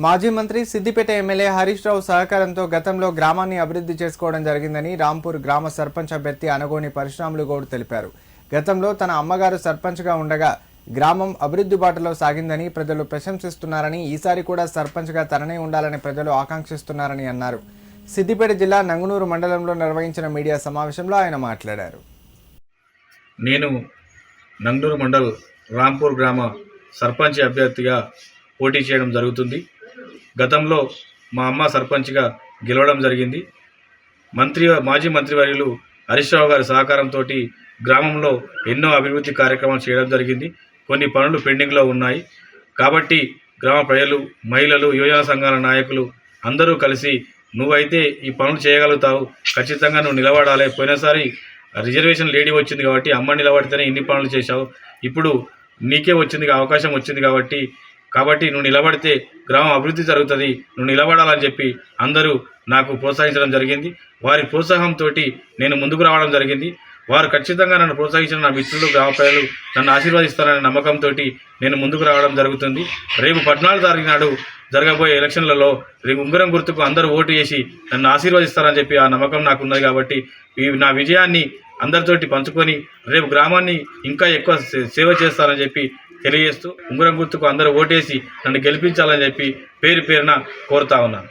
మాజీ మంత్రి సిద్దిపేట ఎమ్మెల్యే హరీష్ రావు సహకారంతో గతంలో గ్రామాన్ని అభివృద్ధి చేసుకోవడం జరిగిందని రాంపూర్ గ్రామ సర్పంచ్ అభ్యర్థి అనగోని పరశురాములు గౌడ్ తెలిపారు. గతంలో తన అమ్మగారు సర్పంచ్గా ఉండగా గ్రామం అభివృద్ధి బాటలో సాగిందని ప్రజలు ప్రశంసిస్తున్నారని, ఈసారి కూడా సర్పంచ్గా తననే ఉండాలని ప్రజలు ఆకాంక్షిస్తున్నారని అన్నారు. సిద్దిపేట జిల్లా నంగునూరు మండలంలో నిర్వహించిన మీడియా సమావేశంలో ఆయన మాట్లాడారు. నేను నంగునూరు మండల్ రాంపూర్ గ్రామ సర్పంచ్ అభ్యర్థిగా పోటీ చేయడం జరుగుతుంది. గతంలో మా అమ్మ సర్పంచ్గా గెలవడం జరిగింది. మాజీ మంత్రివర్యులు హరీష్ రావు గారి సహకారంతో గ్రామంలో ఎన్నో అభివృద్ధి కార్యక్రమాలు చేయడం జరిగింది. కొన్ని పనులు పెండింగ్లో ఉన్నాయి. కాబట్టి గ్రామ ప్రజలు, మహిళలు, యువజన సంఘాల నాయకులు అందరూ కలిసి నువ్వైతే ఈ పనులు చేయగలుగుతావు, ఖచ్చితంగా నువ్వు నిలబడాలి. పోయినసారి రిజర్వేషన్ లేడీ వచ్చింది కాబట్టి అమ్మ నిలబడితేనే ఇన్ని పనులు చేశావు, ఇప్పుడు నీకే వచ్చింది అవకాశం వచ్చింది కాబట్టి నువ్వు నిలబడితే గ్రామం అభివృద్ధి జరుగుతుంది, నువ్వు నిలబడాలని చెప్పి అందరూ నాకు ప్రోత్సహించడం జరిగింది. వారి ప్రోత్సాహంతో నేను ముందుకు రావడం జరిగింది. వారు ఖచ్చితంగా నన్ను ప్రోత్సహించిన నా మిత్రులు, గ్రామ ప్రజలు నన్ను ఆశీర్వదిస్తారనే నమ్మకంతో నేను ముందుకు రావడం జరుగుతుంది. రేపు 14 తారీఖు నాడు జరగబోయే ఎలక్షన్లలో రేపు ఉంగరం గుర్తుకు అందరూ ఓటు చేసి నన్ను ఆశీర్వదిస్తారని చెప్పి ఆ నమ్మకం నాకు ఉన్నది. కాబట్టి నా విజయాన్ని అందరితోటి పంచుకొని రేపు గ్రామాన్ని ఇంకా ఎక్కువ సేవ చేస్తారని చెప్పి తెలియజేస్తూ ఉంగరం గుర్తుకు అందరూ ఓటేసి నన్ను గెలిపించాలని చెప్పి పేరున కోరుతా ఉన్నాను.